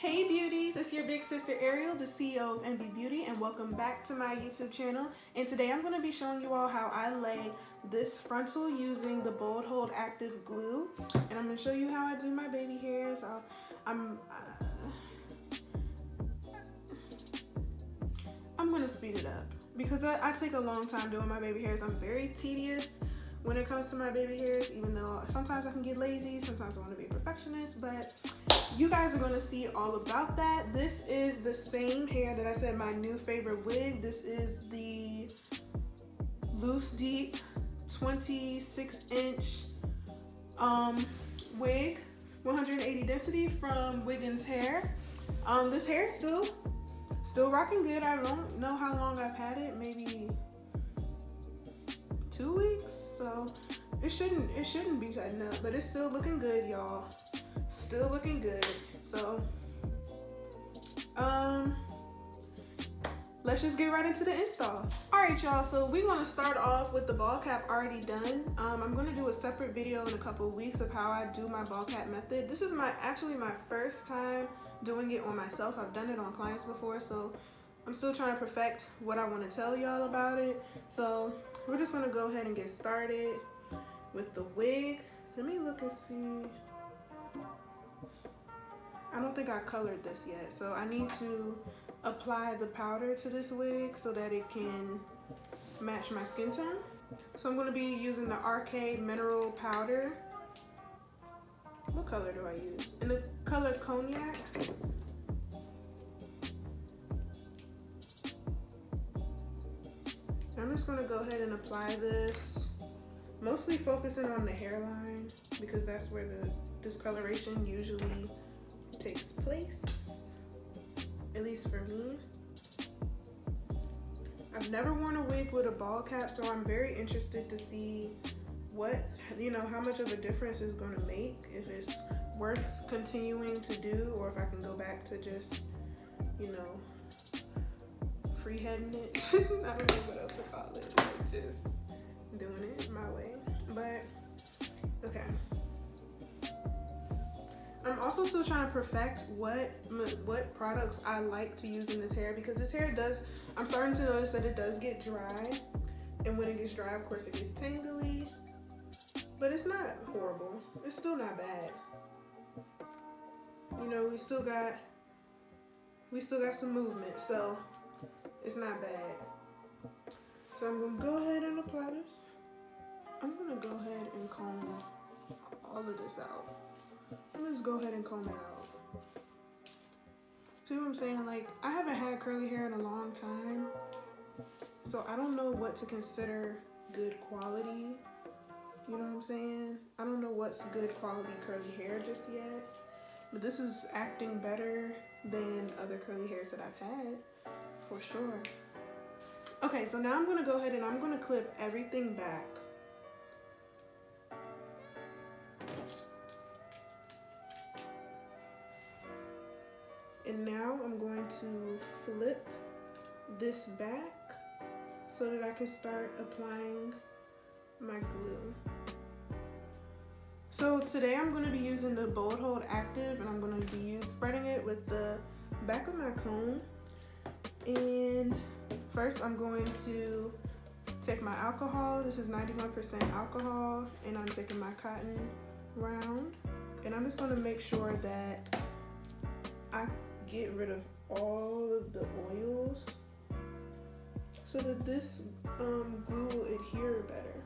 Hey beauties, it's your big sister Ariel, the CEO of NB Beauty, and welcome back to my YouTube channel. And today I'm going to be showing you all how I lay this frontal using the Bold Hold Active Glue. And I'm going to show you how I do my baby hairs. I'm going to speed it up because I take a long time doing my baby hairs. I'm very tedious when it comes to my baby hairs, even though sometimes I can get lazy, sometimes I want to be a perfectionist, but you guys are going to see all about that. This is the same hair that I said my new favorite wig. This is the Loose Deep 26-inch wig, 180 density from Wiggins hair. This hair is still rocking good. I don't know how long I've had it, maybe 2 weeks, so it shouldn't be cutting up, but it's still looking good, y'all. Still looking good. So let's just get right into the install. All right, y'all, so we're going to start off with the ball cap already done. I'm going to do a separate video in a couple of weeks of how I do my ball cap method. This is actually my first time doing it on myself. I've done it on clients before, so I'm still trying to perfect what I want to tell y'all about it. So we're just going to go ahead and get started with the wig. Let me look and see. I don't think I colored this yet, so I need to apply the powder to this wig so that it can match my skin tone. So I'm going to be using the RK Mineral Powder. What color do I use? In the color Cognac. I'm just going to go ahead and apply this, mostly focusing on the hairline because that's where the discoloration usually takes place, at least for me. I've never worn a wig with a ball cap, so I'm very interested to see how much of a difference it's going to make, if it's worth continuing to do, or if I can go back to just, freeheading it. I don't know what else to call it, like just doing it my way, but okay. I'm also still trying to perfect what products I like to use in this hair, because this hair I'm starting to notice that it does get dry, and when it gets dry, of course, it gets tangly, but it's not horrible. It's still not bad. We still got some movement, so it's not bad. So I'm gonna go ahead and apply this. I'm gonna go ahead and comb all of this out. Let's go ahead and comb it out. See what I'm saying? Like, I haven't had curly hair in a long time, so I don't know what to consider good quality. You know what I'm saying? I don't know what's good quality curly hair just yet, but this is acting better than other curly hairs that I've had, for sure. Okay, so now I'm gonna go ahead and I'm gonna clip everything back. And now I'm going to flip this back so that I can start applying my glue. So today I'm going to be using the Bold Hold Active, and I'm going to be spreading it with the back of my comb. And first I'm going to take my alcohol. This is 91% alcohol, and I'm taking my cotton round. And I'm just going to make sure that I get rid of all of the oils so that this glue will adhere better.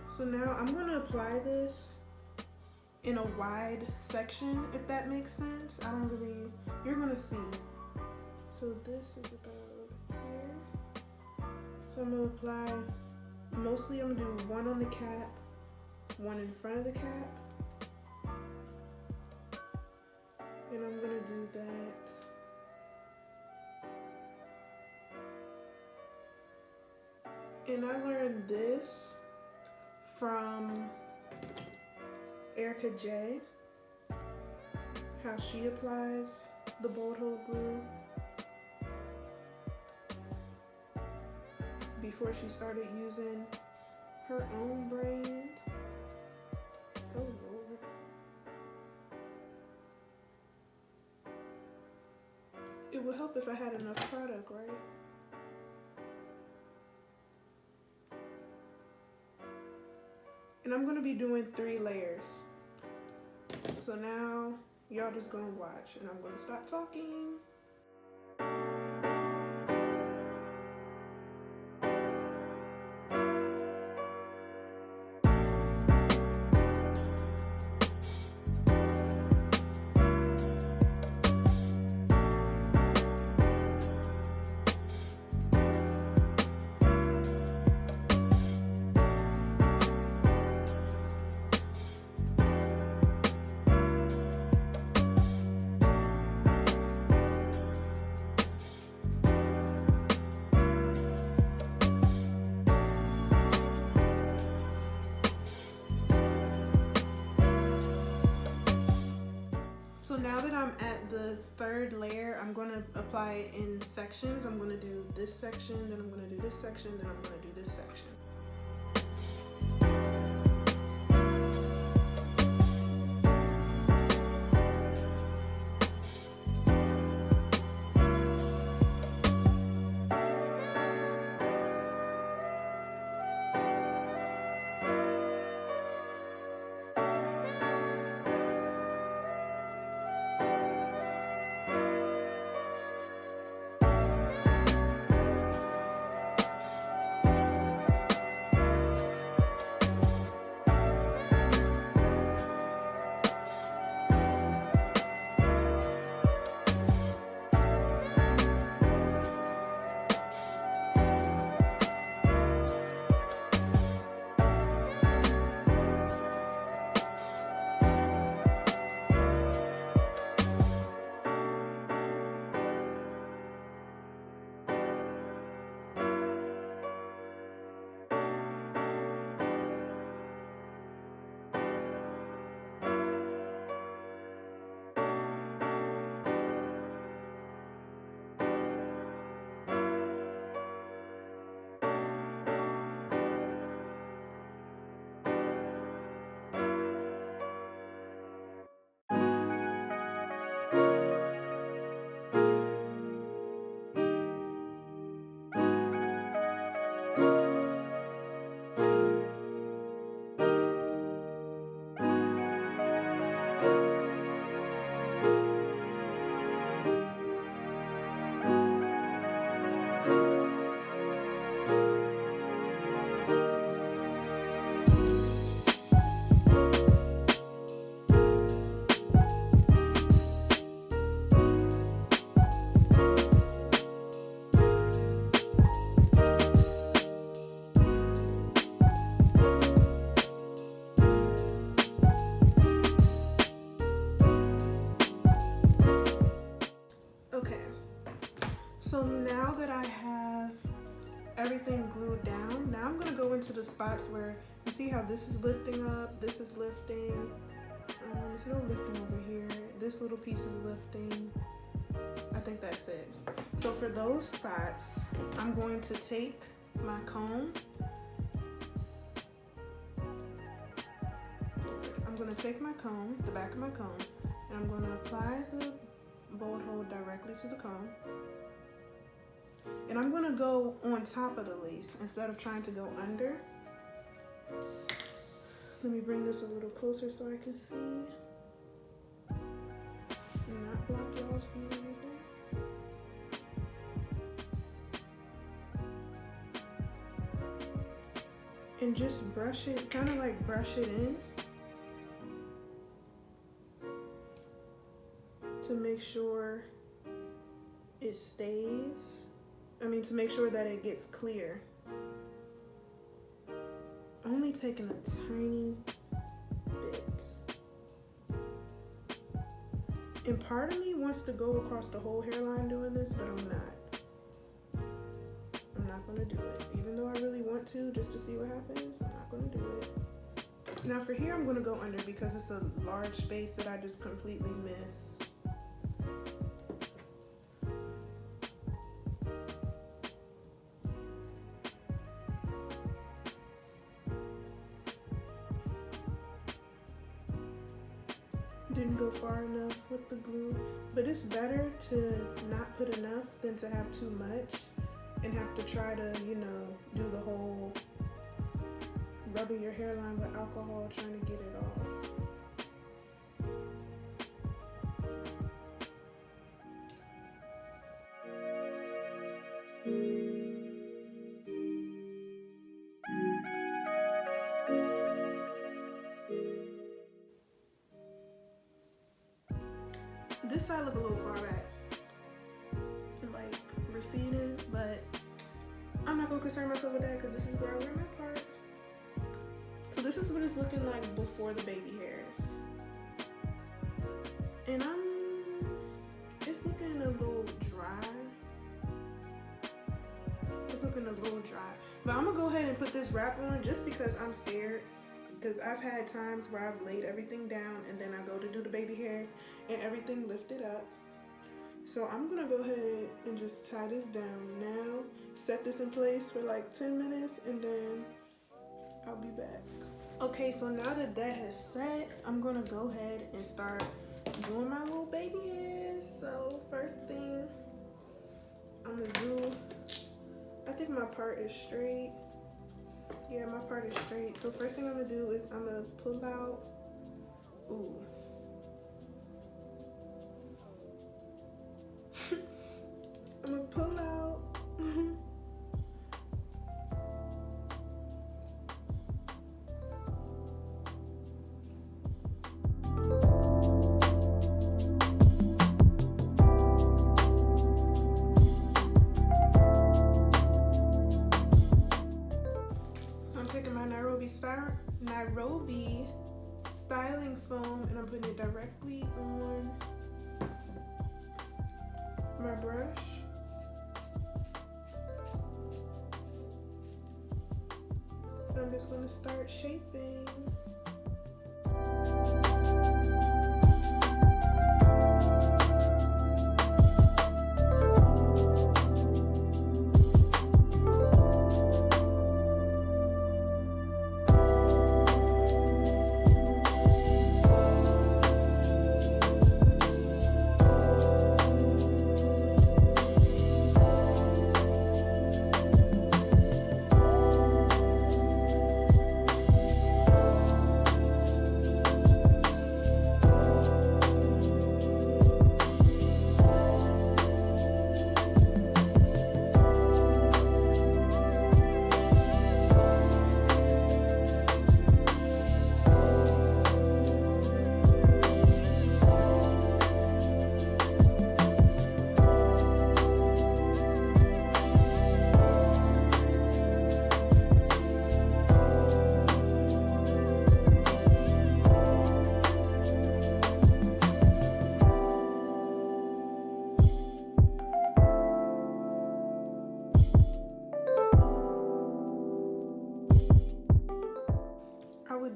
So now I'm going to apply this in a wide section, if that makes sense. You're going to see. So this is about here. So I'm going to apply, mostly I'm going to do one on the cap, one in front of the cap, and I'm gonna do that and I learned this from Erica J, how she applies the Bold Hold glue before she started using her own brand. Oh would help if I had enough product, right? And I'm gonna be doing 3 layers. So now y'all just gonna watch and I'm gonna stop talking. So now that I'm at the 3rd layer, I'm going to apply it in sections. I'm going to do this section, then I'm going to do this section, then I'm going to do this section. So now that I have everything glued down, now I'm going to go into the spots where you see how this is lifting up, this is lifting, there's no lifting over here, this little piece is lifting. I think that's it. So for those spots, I'm going to take my comb. I'm going to take my comb, the back of my comb, and I'm going to apply the bolt hole directly to the comb. And I'm going to go on top of the lace instead of trying to go under. Let me bring this a little closer so I can see. And not block y'all's view or anything. And just brush it, kind of like brush it in to make sure it stays. To make sure that it gets clear. Only taking a tiny bit. And part of me wants to go across the whole hairline doing this, but I'm not. I'm not gonna do it. Even though I really want to, just to see what happens, I'm not gonna do it. Now for here, I'm gonna go under because it's a large space that I just completely missed. didn't go far enough with the glue, but it's better to not put enough than to have too much and have to try to, you know, do the whole rubbing your hairline with alcohol trying to get it off. This side look a little far back, like receding, but I'm not gonna concern myself with that because this is where I wear my part. So this is what it's looking like before the baby hairs. And it's looking a little dry. It's looking a little dry. But I'm gonna go ahead and put this wrap on just because I'm scared. Because I've had times where I've laid everything down and then I go to do the baby hairs and everything lifted up. So I'm gonna go ahead and just tie this down now, set this in place for like 10 minutes and then I'll be back. Okay, so now that that has set, I'm gonna go ahead and start doing my little baby hairs. So first thing I'm gonna do, I think my part is straight. Yeah, my part is straight. So first thing I'm gonna do is I'm gonna pull out, ooh. I'm gonna pull out, Nairobi styling foam and I'm putting it directly on my brush. And I'm just going to start shaping.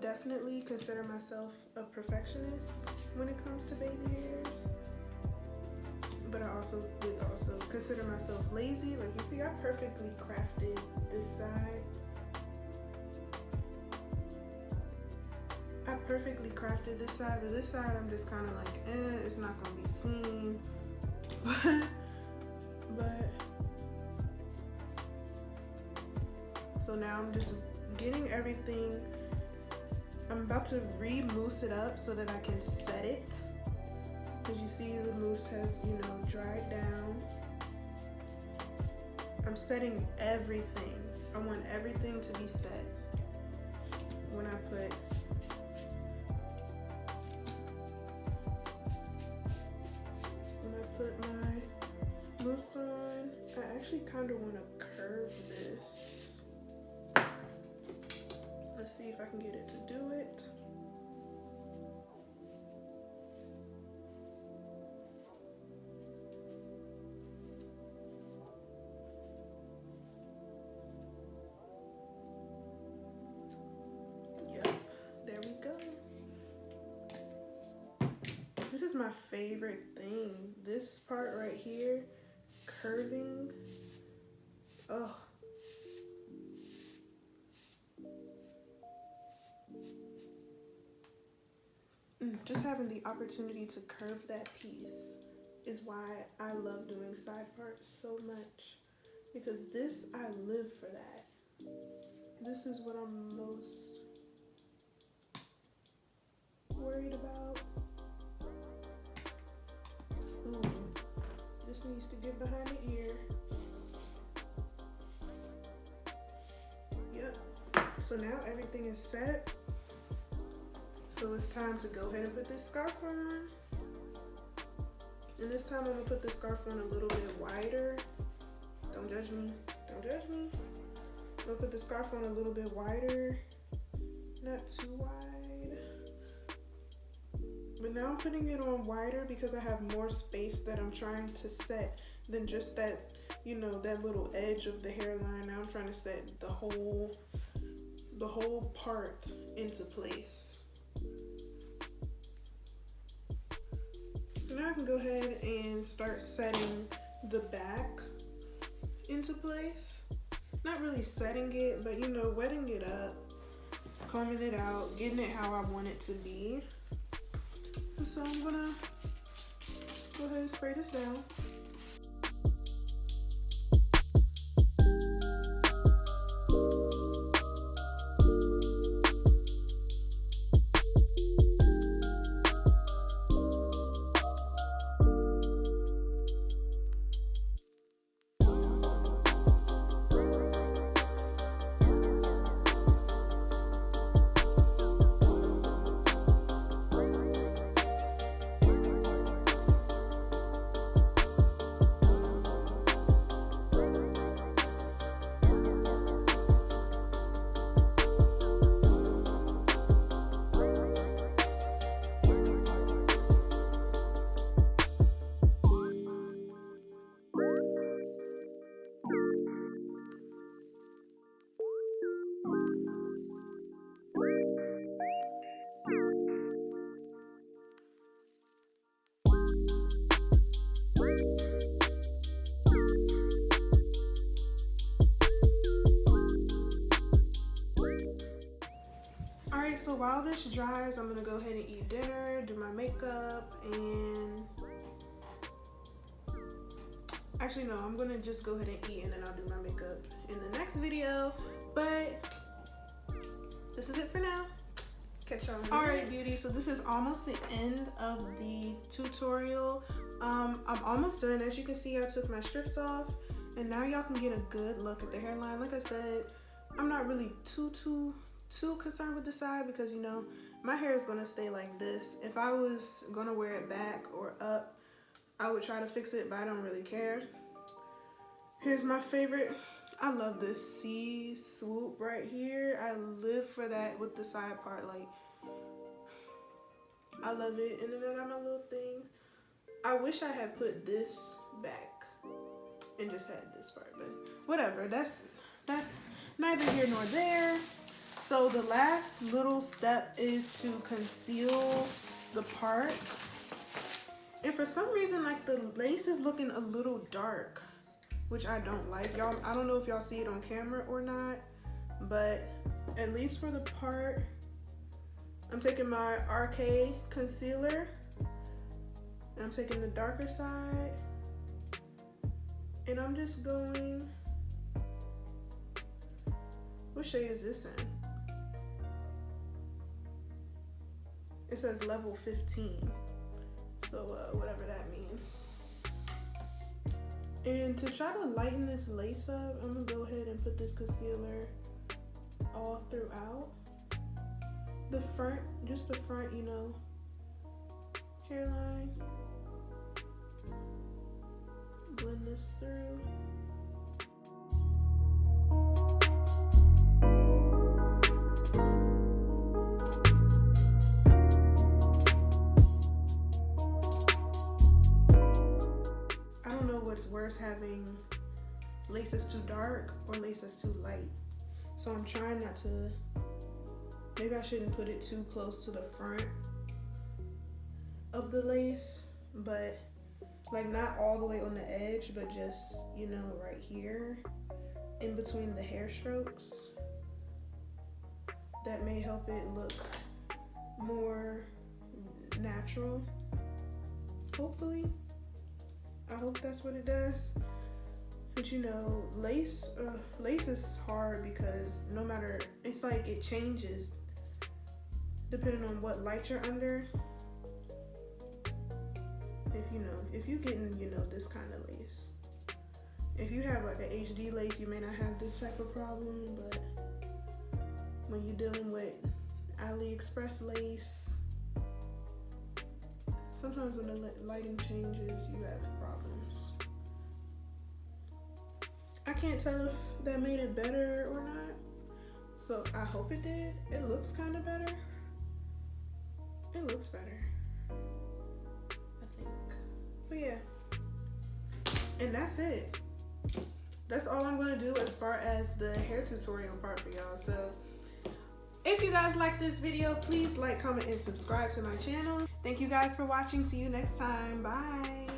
Definitely consider myself a perfectionist when it comes to baby hairs, but I also would also consider myself lazy. Like you see, I perfectly crafted this side. I perfectly crafted this side, but this side I'm just kind of like, it's not gonna be seen. but so now I'm just getting everything. I'm about to re-mousse it up so that I can set it. As you see, the mousse has, you know, dried down. I'm setting everything. I want everything to be set when I put my mousse on. I actually kind of want to curve this. Let's see if I can get it to do it. Yep, there we go. This is my favorite thing. This part right here, curving. Oh. just having the opportunity to curve that piece is why I love doing side parts so much, because this, I live for that. This is what I'm most worried about. Ooh, this needs to get behind the ear. Yep. So now everything is set. So it's time to go ahead and put this scarf on. And this time I'm gonna put the scarf on a little bit wider. Don't judge me, don't judge me. I'm gonna put the scarf on a little bit wider, not too wide. But now I'm putting it on wider because I have more space that I'm trying to set than just that, you know, that little edge of the hairline. Now I'm trying to set the whole part into place. So now I can go ahead and start setting the back into place. Not really setting it, but you know, wetting it up, combing it out, getting it how I want it to be. And so I'm gonna go ahead and spray this down. So while this dries, I'm gonna go ahead and eat dinner, do my makeup, and actually no, I'm gonna just go ahead and eat and then I'll do my makeup in the next video. But this is it for now. Catch y'all. Alright beauty, so this is almost the end of the tutorial. I'm almost done. As you can see, I took my strips off and now y'all can get a good look at the hairline. Like I said, I'm not really too concerned with the side because, you know, my hair is gonna stay like this. If I was gonna wear it back or up, I would try to fix it, but I don't really care. Here's my favorite. I love this C swoop right here. I live for that with the side part. Like, I love it. And then I got my little thing. I wish I had put this back and just had this part, but whatever. That's neither here nor there. So the last little step is to conceal the part. And for some reason, like, the lace is looking a little dark, which I don't like. Y'all, I don't know if y'all see it on camera or not, but at least for the part, I'm taking my RK concealer and I'm taking the darker side and I'm just going, what shade is this in? It says level 15, so whatever that means. And to try to lighten this lace up, I'm gonna go ahead and put this concealer all throughout the front, just the front, you know, hairline. Blend this through. What's worse, having laces too dark or laces too light. So I'm trying not to, maybe I shouldn't put it too close to the front of the lace, but like not all the way on the edge, but just, you know, right here in between the hair strokes. That may help it look more natural. Hopefully. I hope that's what it does. But you know, lace is hard because no matter, it's like it changes depending on what light you're under. If you getting, this kind of lace. If you have like an HD lace, you may not have this type of problem, but when you're dealing with AliExpress lace, sometimes when the lighting changes, you have problems. I can't tell if that made it better or not, so I hope it did. It looks kind of better. It looks better, I think. So yeah, and that's it. That's all I'm gonna do as far as the hair tutorial part for y'all. So if you guys like this video, please like, comment, and subscribe to my channel. Thank you guys for watching. See you next time. Bye.